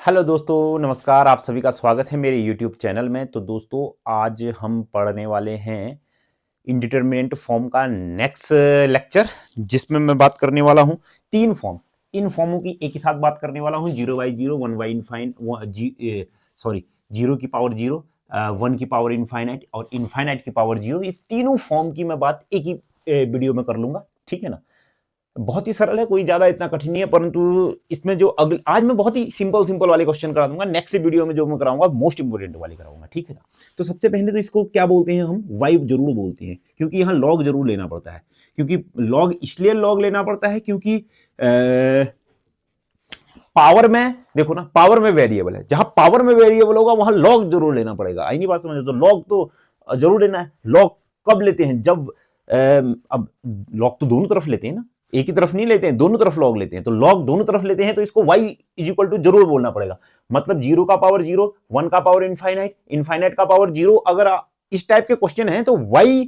Hello दोस्तों, नमस्कार। आप सभी का स्वागत है मेरे यूट्यूब चैनल में। तो दोस्तों, आज हम पढ़ने वाले हैं इंडिटरमिनेंट फॉर्म का नेक्स्ट लेक्चर, जिसमें मैं बात करने वाला हूं तीन फॉर्म। इन फॉर्मों की एक ही साथ बात करने वाला हूं, 0/0, 1/इनफाइनाइट, सॉरी 0 की पावर 0, 1 की पावर इनफाइनाइट और इनफाइनाइट की पावर 0। ये तीनों फॉर्म की मैं बात एक ही वीडियो में कर लूंगा, ठीक है ना। बहुत ही सरल है, कोई ज्यादा इतना कठिन नहीं है, परंतु इसमें जो अगले आज मैं बहुत ही सिंपल सिंपल वाले क्वेश्चन करा दूंगा। नेक्स्ट वीडियो में जो मैं कराऊंगा मोस्ट इंपोर्टेंट वाले कराऊंगा, ठीक है ना। तो सबसे पहले तो इसको क्या बोलते हैं, हम वाई जरूर बोलते हैं, क्योंकि यहाँ लॉग जरूर लेना पड़ता है। क्योंकि लॉग इसलिए लॉग लेना पड़ता है क्योंकि पावर में देखो ना, पावर में वेरिएबल है, जहां पावर में वेरिएबल होगा वहां लॉग जरूर लेना पड़ेगा। आई नहीं बात समझ? तो लॉग तो जरूर लेना है। लॉग कब लेते हैं? जब अब लॉग तो दोनों तरफ लेते हैं ना, एक ही तरफ नहीं लेते हैं, दोनों तरफ लॉग लेते हैं। तो लॉग दोनों तरफ लेते हैं, तो इसको y इज इक्वल टू जरूर बोलना पड़ेगा। मतलब 0 का पावर 0, 1 का पावर इनफाइनाइट, इनफाइनाइट का पावर 0। अगर इस टाइप के क्वेश्चन है तो y,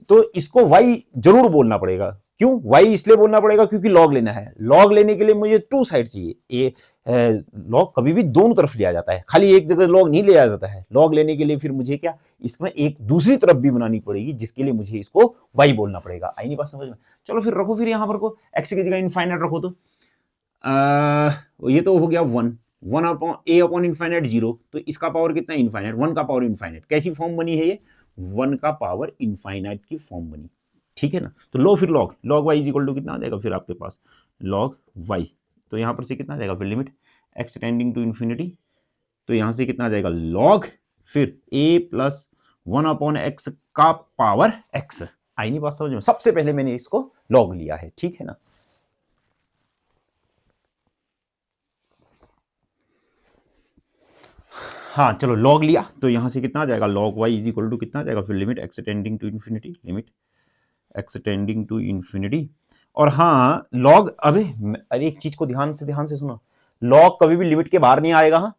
तो इसको y जरूर बोलना पड़ेगा। क्यों y इसलिए बोलना पड़ेगा? क्योंकि लॉग लेना है। लॉग लेने के लिए मुझे टू साइड चाहिए। लॉग कभी भी दोनों तरफ लिया जाता है, खाली एक जगह लॉग नहीं लिया जाता है। लॉग लेने के लिए फिर मुझे क्या, इसमें एक दूसरी तरफ भी बनानी पड़ेगी, जिसके लिए मुझे इसको y बोलना पड़ेगा। आई नहीं बात समझ में? चलो फिर रखो, फिर यहां पर को x की जगह इनफाइनाइट रखो। तो ये तो हो गया 1 अपॉन a अपॉन इनफाइनाइट 0। तो इसका पावर कितना? इनफाइनाइट। 1 का पावर इनफाइनाइट। कैसी फॉर्म बनी है ये? 1 का पावर इनफाइनाइट की फॉर्म बनी, ठीक है ना। तो लो फिर log y is equal to कितना आ जाएगा फिर आपके पास? Log Y. तो यहां पर से कितना आ जाएगा फिर? Limit x tending to infinity. तो यहां से कितना आ जाएगा? लॉग फिर a प्लस 1 अपॉन एक्स का पावर x। आई नहीं बात समझ में? सबसे पहले मैंने इसको लॉग लिया है, ठीक है ना। हाँ चलो, लॉग लिया तो यहां से कितना आ जाएगा? Log y is equal to कितना आ जाएगा फिर? Limit x tending to infinity, limit x tending to infinity. और हाँ लॉग, अरे एक चीज को ध्यान से सुनो। लॉग कभी भी लिमिट के बाहर नहीं आएगा। हाँ,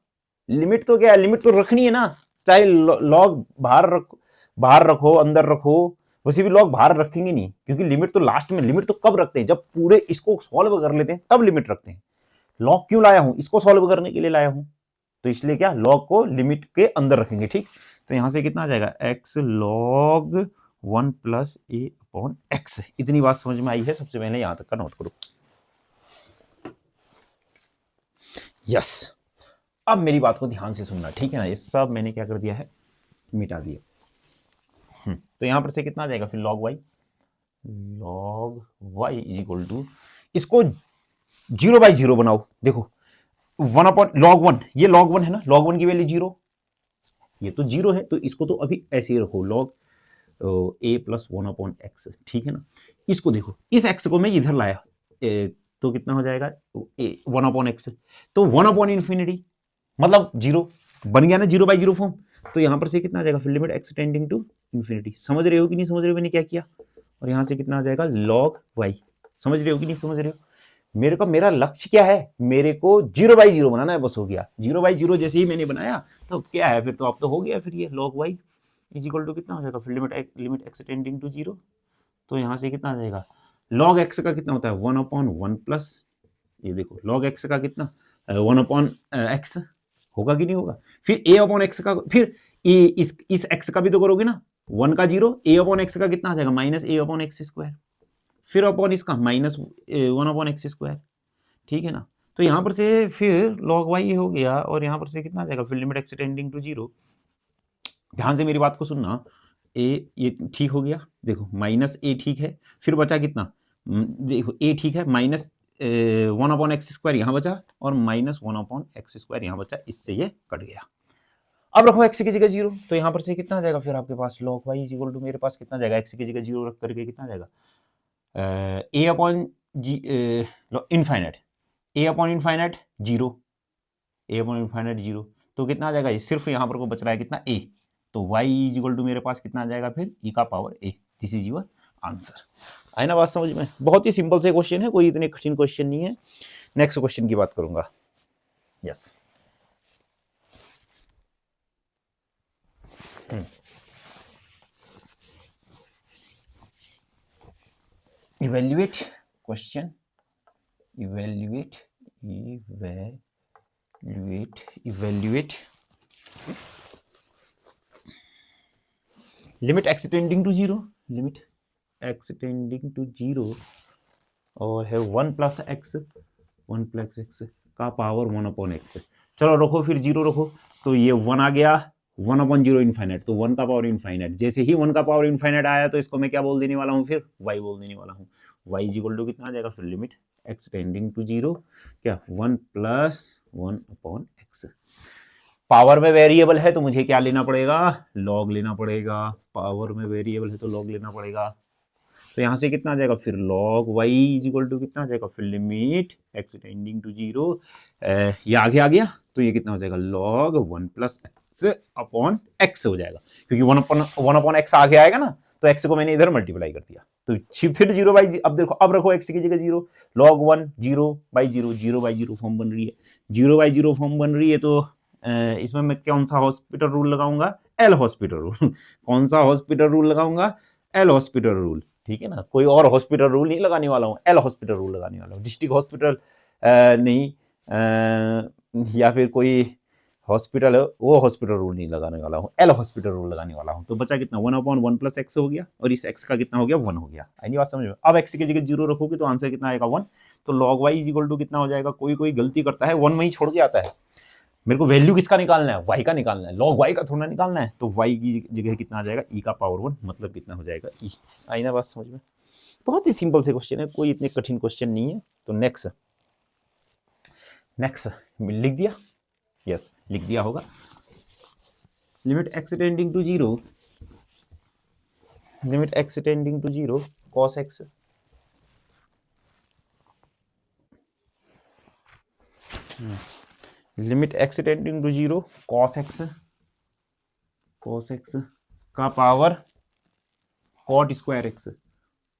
लिमिट तो क्या है, लिमिट तो रखनी है ना। चाहे लॉग बाहर रखो, अंदर रखो, वैसे भी लॉग बाहर रखेंगे नहीं, क्योंकि लिमिट तो लास्ट में। लिमिट तो कब रखते हैं? जब पूरे इसको सॉल्व कर लेते हैं तब लिमिट रखते हैं। लॉग क्यों लाया हूं? इसको सॉल्व करने के लिए लाया हूं। तो इसलिए क्या, लॉग को लिमिट के अंदर रखेंगे, ठीक। तो यहां से कितना आ जाएगा? एक्स लॉग 1 प्लस ए अपॉन एक्स। इतनी बात समझ में आई है? सबसे पहले यहां तक का नोट करो। यस, अब मेरी बात को ध्यान से सुनना, ठीक है ना। ये सब मैंने क्या कर दिया है? मिटा दिया। तो यहां पर से कितना आ जाएगा फिर? Log y is equal to, इसको 0/0 बनाओ। देखो 1 अपॉन लॉग 1, ये लॉग 1 है ना, लॉग 1 की वैल्यू 0, ये तो 0 है। तो इसको तो अभी ऐसे ही रखो, log a plus 1 upon x, ठीक है ना। इसको देखो, इस x को मैं इधर लाया, तो कितना हो जाएगा? 1 अपॉन एक्स। तो 1 अपॉन इन्फिनिटी मतलब 0 बन गया ना, 0/0 फॉर्म। तो यहां पर से कितना आ जाएगा फिर? Limit x tending to infinity. समझ रहे हो कि नहीं समझ रहे हो मैंने क्या किया? और यहां से कितना आ जाएगा? Log y. समझ रहे हो कि नहीं समझ रहे हो? मेरा लक्ष्य क्या है? मेरे को 0/0 बनाना है, बस हो गया। 0/0 जैसे ही मैंने बनाया तो क्या है फिर? तो अब तो हो गया फिर ये log y is equal to कितना हो जाएगा फिर? Limit x tending to 0। तो यहां से कितना आ जाएगा? लॉग एक्स का कितना होता है? 1 अपॉन 1 प्लस, ये देखो लॉग एक्स का कितना, 1 अपॉन एक्स। होगा कि नहीं होगा? फिर ए अपॉन एक्स का, फिर इस एक्स का भी तो करोगे ना। 1 का 0, ए अपॉन एक्स का कितना आ जाएगा? माइनस ए अपॉन एक्स स्क्वायर। फिर अपॉन इसका माइनस 1 अपॉन एक्स स्क्वायर, ठीक है ना। तो यहां पर से फिर लॉग वाई हो गया, और यहां पर से कितना आ जाएगा फिर? Limit x tending to 0। ध्यान से मेरी बात को सुनना। ए ये ठीक हो गया, देखो माइनस ए ठीक है। फिर बचा कितना? देखो ए ठीक है, माइनस 1 अपॉन एक्स स्क्वायर यहाँ बचा, और माइनस 1 अपॉन एक्स स्क्वायर यहाँ बचा। इससे ये कट गया। अब रखो एक्स की जगह 0। तो यहाँ पर से कितना आ जाएगा फिर आपके पास? Log y is equal to, मेरे पास कितना जाएगा? एक्स की जगह 0 रख करके कितना आ जाएगा? ए अपॉन जी इनफाइनाइट, ए अपॉन इनफाइनाइट 0, ए अपॉन इनफाइनाइट 0। तो कितना आ जाएगा? सिर्फ यहाँ पर को बच रहा है कितना? ए। तो y इज इक्वल टू मेरे पास कितना आ जाएगा फिर? e का power a। This is your answer. आए ना बात समझ में? बहुत ही सिंपल से क्वेश्चन है, कोई इतने कठिन क्वेश्चन नहीं है। नेक्स्ट क्वेश्चन की बात करूंगा। Yes, evaluate question, evaluate evaluate limit x tending to zero, limit x tending to zero और है 1 + x का पावर 1/x। चलो रखो फिर जीरो रखो, तो ये 1 आ गया, 1/0 इनफाइनाइट, तो 1 का पावर इनफाइनाइट। जैसे ही 1 का पावर इनफाइनाइट आया तो इसको मैं क्या बोल देने वाला हूँ, फिर y बोल देने वाला हूँ। y इक्वल टू कितना आ जाएगा फिर, limit x tending to zero क्या 1 + 1/x। पावर में वेरिएबल है तो मुझे क्या लेना पड़ेगा, लॉग लेना पड़ेगा। पावर में वेरिएबल है तो लॉग लेना पड़ेगा। तो यहां से कितना आ जाएगा फिर, log y इक्वल टू कितना आ जाएगा फिर, limit x tending to zero, ये आगे आ गया तो ये कितना हो जाएगा, log 1 + x/x हो जाएगा, क्योंकि 1/x आगे आएगा ना, तो x को मैंने इधर मल्टीप्लाई कर दिया, तो फिर 0/0। अब देखो, अब रखो x की जगह 0, log 1 0/0, 0/0 फॉर्म बन रही है, 0/0 फॉर्म बन रही है। तो इसमें मैं कौन सा हॉस्पिटल रूल लगाऊंगा, एल हॉस्पिटल रूल। कौन सा हॉस्पिटल रूल लगाऊंगा, एल हॉस्पिटल रूल, ठीक है ना। कोई और हॉस्पिटल रूल नहीं लगाने वाला हूँ, एल हॉस्पिटल रूल लगाने वाला हूँ। डिस्ट्रिक्ट हॉस्पिटल नहीं, या फिर कोई हॉस्पिटल है वो हॉस्पिटल रूल नहीं लगाने वाला हूँ, एल हॉस्पिटल रूल लगाने वाला हूँ। तो बचा कितना, 1/1 + x हो गया, और इस x का कितना हो गया, 1 हो गया। आई बात समझ में। अब x की जगह 0 रखोगे तो आंसर कितना आएगा, 1। तो log y इक्वल टू कितना हो जाएगा, कोई गलती करता है 1 में ही छोड़ के आता है। मेरे को वैल्यू किसका निकालना है, y का निकालना है, log y का थोड़ा निकालना है। तो y की जगह कितना आ जाएगा, e का पावर 1, मतलब कितना हो जाएगा e। आई ना बात समझ में। बहुत ही सिंपल से क्वेश्चन है, कोई इतने कठिन क्वेश्चन नहीं है। तो नेक्स्ट लिख दिया, यस लिख दिया होगा। Limit x tending to zero, limit x tending to zero cos x, limit x tending to zero cos x का power cot square x,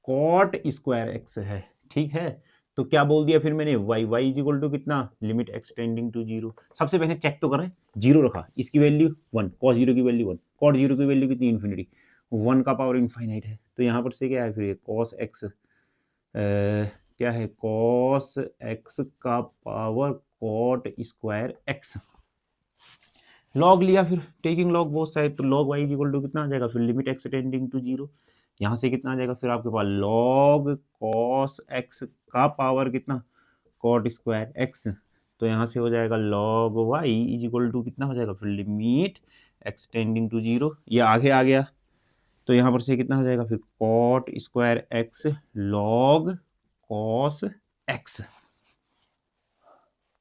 cot square x है, ठीक है। तो क्या बोल दिया फिर मैंने, y इक्वल टू कितना, limit x tending to zero. सबसे पहले चेक तो करें, जीरो रखा, इसकी वैल्यू 1, cos 0 की वैल्यू 1, cot 0 की वैल्यू कितनी, इन्फिनिटी, 1 का पावर इनफाइनाइट है। तो यहाँ पर से क्या है फिर, ये cos x क्या है, cos x का power cot square x, log लिया फिर, टेकिंग लॉग बोथ साइड, तो log y इक्वल टू कितना आ जाएगा फिर, limit x tending to zero. यहाँ से कितना आ जाएगा फिर आपके पास, log cos x का पावर कितना, cot स्क्वायर x। तो यहाँ से हो जाएगा log y इक्वल टू कितना हो जाएगा फिर, limit x tending to zero, ये आगे आ गया। तो यहाँ पर से कितना हो जाएगा फिर, cot square x log cos x।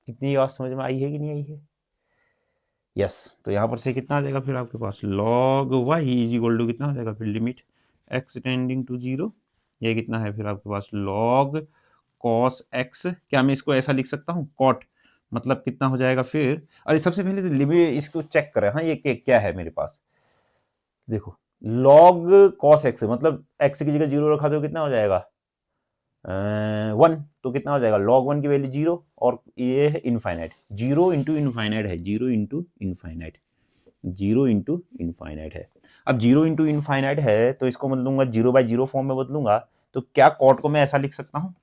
इतनी बात समझ में आई है कि नहीं आई है, यस। तो यहाँ पर से कितना आ जाएगा फिर आपके पास, log y इक्वल टू कितना हो जाएगा फिर, limit x tending to zero, ये कितना है फिर आपके पास, log cos x। क्या मैं इसको ऐसा लिख सकता हूँ, cot, मतलब कितना हो जाएगा फिर। अरे सबसे पहले तो लिमिट इसको चेक करें, हाँ ये क्या है मेरे पास, देखो log cos x मतलब x की जगह 0 रखा तो कितना हो जाएगा, 1, तो कितना हो जाएगा, log 1 की वैल्यू 0, और ये है इनफाइनाइट, 0 इंटू इनफाइनाइट है, 0 इंटू इनफाइनाइट, 0 इंटू इनफाइनाइट है। अब 0 इंटू इनफाइनाइट है तो इसको बदलूंगा 0/0 फॉर्म में बदलूंगा, तो क्या कॉट को मैं ऐसा लिख सकता हूँ,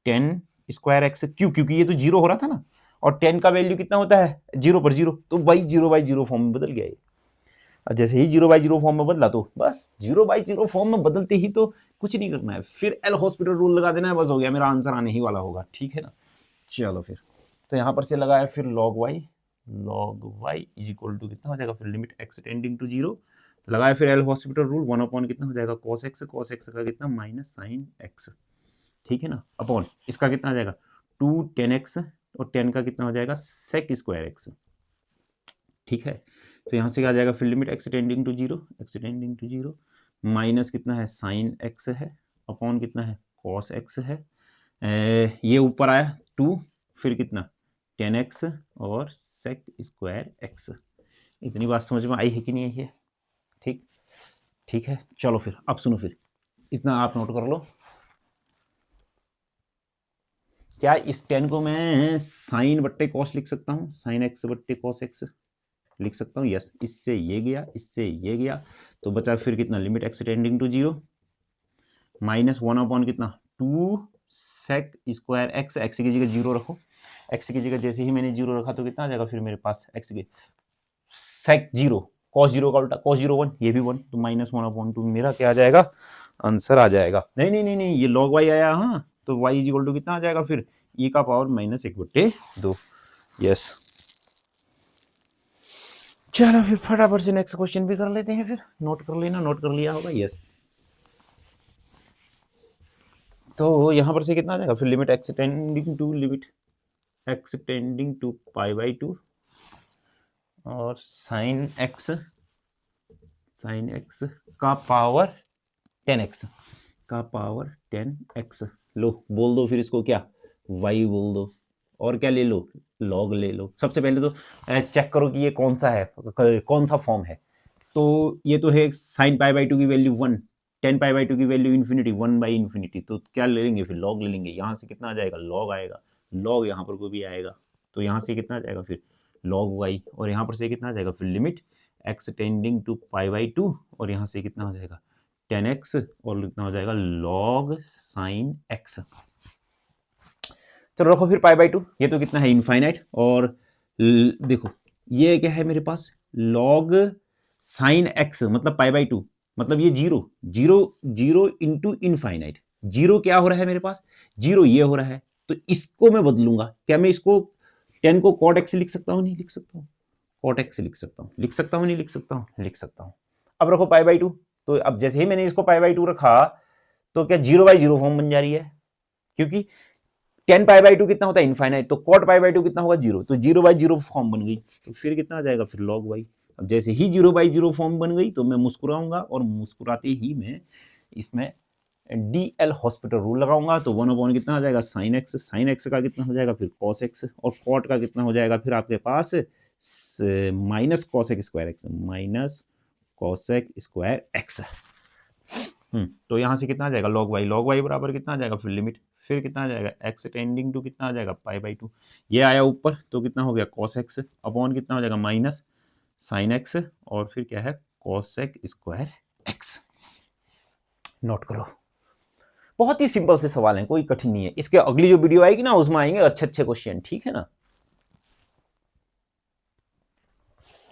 10 स्क्वायर एक्स, क्यों, क्योंकि ये तो 0 हो रहा था ना, और 10 का वैल्यू कितना होता है, 0 पर 0, तो भाई 0/0 फॉर्म में बदल गया ये। जैसे ही 0/0 फॉर्म में बदला तो बस 0/0 फॉर्म में बदलते ही तो कुछ नहीं करना है, फिर एल हॉस्पिटल रूल लगा देना है, बस हो गया, मेरा आंसर आने ही वाला होगा, ठीक है ना। चलो फिर, तो यहाँ पर से लगाया फिर log y is equal to कितना हो जाएगा फिर, limit x tending to zero, लगाया फिर एल हॉस्पिटल रूल, 1 कितना हो जाएगा, cos x का कितना, माइनस साइन x, ठीक है ना, अपॉन इसका कितना आ जाएगा 2 10x, और 10 का कितना हो जाएगा sec स्क्वायर x, ठीक है। तो यहाँ से क्या आ जाएगा फिर, limit x tending to zero, minus कितना है साइन x है, अपॉन कितना है cos x है, ये ऊपर आया 2, फिर कितना 10x और sec स्क्वायर x। इतनी बात समझ में आई है कि नहीं आई है, ठीक, ठीक है। चलो फिर अब सुनो, फिर इतना आप नोट कर लो, क्या इस 10 को मैं साइन बट्टे कॉस लिख सकता हूँ, साइन x बट्टे कॉस x लिख सकता हूँ, यस। इससे ये गया, इससे ये गया, तो बचा फिर कितना, limit x tending to zero, minus 1 upon कितना 2 sec स्क्वायर x, x की जगह 0 रखो, एक्स की जगह जैसे ही मैंने जीरो रखा तो कितना आ जाएगा फिर मेरे पास एक्स के सेक जीरो, कॉस जीरो का उल्टा कॉस जीरो 1, ये भी 1, तो -1/2 मेरा क्या आ जाएगा, आंसर आ जाएगा। नहीं नहीं नहीं नहीं, ये log y आया, हाँ, तो y इज इक्वल टू कितना आ जाएगा फिर e का पावर -1/2। यस, चलो फिर फटाफट से नेक्स्ट क्वेश्चन भी कर लेते हैं, फिर नोट कर लेना, नोट कर लिया होगा। यस, तो यहां पर से कितना आ जाएगा फिर लिमिट x टेंडिंग टू π/2 और साइन x का पावर 10x का पावर 10x, लो बोल दो फिर इसको क्या, y बोल दो, और क्या ले लो, log ले लो। सबसे पहले तो चेक करो कि ये कौन सा है, कौन सा फॉर्म है। तो ये तो है साइन π/2 की वैल्यू 1, 10π/2 की वैल्यू इन्फिनिटी, 1/∞, तो क्या ले लेंगे फिर, log ले लेंगे। यहाँ से कितना आ जाएगा, log आएगा, log यहाँ पर को भी आएगा, तो यहाँ से कितना आ जाएगा फिर log y, और यहाँ पर से कितना आ जाएगा फिर लिमिट x टेंडिंग टू π/2, और यहाँ से कितना हो जाएगा 10x, और कितना हो जाएगा log sin x। चलो रखो फिर π/2, ये तो कितना है इनफाइनाइट, और देखो ये क्या है मेरे पास log sin x मतलब π/2, मतलब ये जीरो इंटू इनफाइनाइट, जीरो क्या हो रहा है मेरे पास, जीरो ये हो रहा है, तो इसको मैं बदलूंगा, क्या मैं इसको 10 को cot x लिख सकता हूँ, नहीं लिख सकता हूँ, cot x लिख सकता हूँ, लिख सकता हूँ, नहीं लिख सकता हूँ, लिख सकता हूँ। अब रखो π/2, तो अब जैसे ही मैंने इसको π/2 रखा तो क्या 0/0 फॉर्म बन जा रही है, क्योंकि 10π/2 कितना होता है इनफाइनाइट, तो cot π/2 कितना होगा 0, तो 0/0 फॉर्म बन गई, तो फिर कितना आ जाएगा फिर log y। अब जैसे ही 0/0 फॉर्म बन गई तो मैं मुस्कुराऊंगा, और मुस्कुराते ही मैं इसमें DL हॉस्पिटल रूल लगाऊंगा, तो 1/, कितना आ जाएगा sin x का कितना हो जाएगा फिर cos x, और cot का कितना हो जाएगा फिर आपके पास माइनस cosec स्क्वायर x। तो यहाँ से कितना आ जाएगा log y बराबर कितना आ जाएगा फिर लिमिट, फिर कितना आ जाएगा x टेंडिंग टू कितना आ जाएगा π/2, ये आया ऊपर तो कितना हो गया cos x अपॉन कितना हो जाएगा माइनस sin x, और फिर क्या है cosec स्क्वायर x। नोट करो, बहुत ही सिंपल से सवाल है, कोई कठिन नहीं है। इसके अगली जो वीडियो आएगी ना उसमें आएंगे अच्छे क्वेश्चन, ठीक है ना।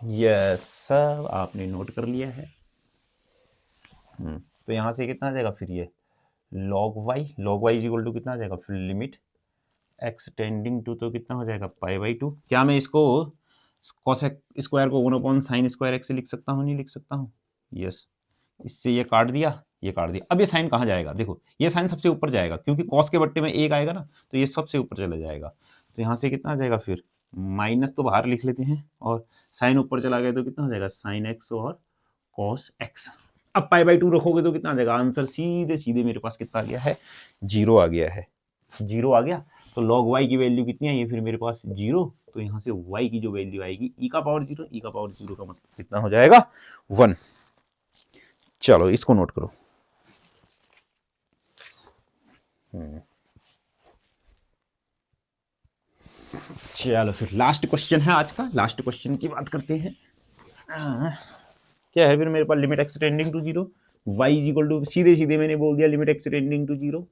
यस सब आपने नोट कर लिया है। तो यहां से कितना आ जाएगा फिर ये log y is equal to कितना आ जाएगा फिर लिमिट x टेंडिंग टू, तो कितना हो जाएगा π/2। क्या मैं इसको cosec स्क्वायर को 1/, sin स्क्वायर x से लिख सकता हूँ, नहीं लिख सकता हूँ। यस, इससे ये काट दिया, ये काट दिया। अब ये साइन कहाँ जाएगा, देखो ये साइन सबसे ऊपर जाएगा, क्योंकि cos के बट्टे में 1 आएगा ना, तो ये सबसे ऊपर चला जाएगा। तो यहाँ से कितना आ जाएगा फिर माइनस तो बाहर लिख लेते हैं, और साइन ऊपर चला गया तो कितना हो जाएगा sin x और cos x। अब π/2 रखोगे तो कितना आ जाएगा, आंसर सीधे सीधे मेरे पास कितना आ गया है, 0 आ गया है, 0 आ गया। तो log y की वैल्यू कितनी आई है फिर मेरे पास 0, तो यहाँ से y की जो वैल्यू आएगी e का पावर 0, e का पावर 0 का मतलब कितना हो जाएगा 1। चलो इसको नोट करो। चलो फिर लास्ट क्वेश्चन है आज का, लास्ट क्वेश्चन की बात करते हैं। क्या है फिर मेरे पास limit x tending to 0, y is equal to सीधे सीधे मैंने बोल दिया लिमिट x टेंडिंग टू 0,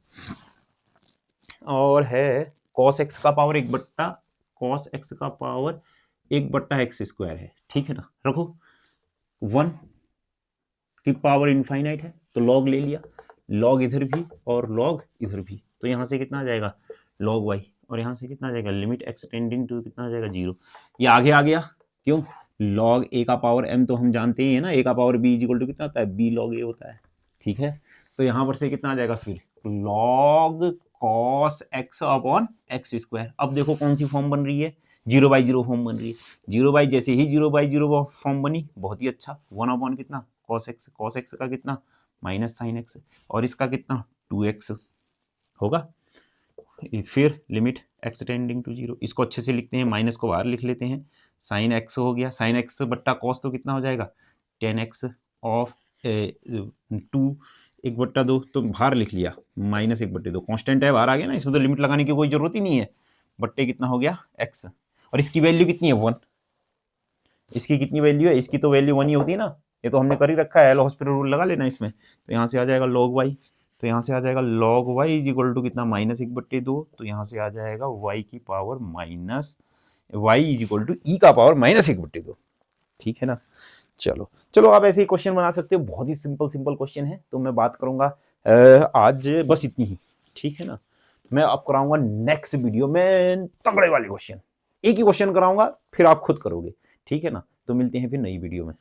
और है cos x का पावर 1/x स्क्वायर है, ठीक है ना। रखो 1 की पावर इनफाइनाइट है तो log ले लिया, log इधर भी और log इधर भी, तो यहाँ से कितना आ जाएगा log y, और यहाँ से कितना आ जाएगा लिमिट x टेंडिंग टू कितना आ जाएगा 0। ये आगे आ गया, क्यों log a का पावर m तो हम जानते ही है ना, a का power b is equal to कितना होता है b log a होता है, ठीक है। तो यहाँ पर से कितना आ जाएगा फिर log cos x upon x square. अब देखो कौन सी फॉर्म बन रही है, 0/0 फॉर्म बन रही है। 0 जैसे ही 0/0 फॉर्म बनी, बहुत ही अच्छा, 1/, कितना cos x का कितना माइनस sin x, और इसका कितना 2x होगा। फिर लिमिट x टेंडिंग टू 0, इसको अच्छे से लिखते हैं, माइनस को बाहर लिख लेते हैं, sin x हो गया, sin x बट्टा cos तो कितना हो जाएगा 10x और 2 1/2 तो बाहर लिख लिया, -1/2 कांस्टेंट है, बाहर आ गया ना, इसमें तो लिमिट लगाने की कोई जरूरत ही नहीं है। बट्टे कितना हो गया x, और इसकी वैल्यू कितनी है 1, इसकी कितनी वैल्यू है, इसकी तो वैल्यू 1 ही होती है ना, ये तो हमने कर ही रखा है, एल हॉस्पिटल रूल लगा लेना इसमें। तो यहाँ से आ जाएगा log y, तो यहाँ से आ जाएगा log y is equal to कितना, -1/2। तो यहाँ से आ जाएगा y की power minus y is equal to e का पावर -1/2। ठीक है ना। चलो चलो आप ऐसे ही क्वेश्चन बना सकते हो, बहुत ही सिंपल सिंपल क्वेश्चन है। तो मैं बात करूंगा आज बस इतनी ही। ठीक है ना। मैं अब कराऊंगा नेक्स्ट वीडियो में तगड़े वाले क्वेश्चन, एक ही क्वेश्चन कराऊंगा, फिर आप खुद करोगे। ठीक है ना। तो मिलते हैं फिर नई वीडियो में।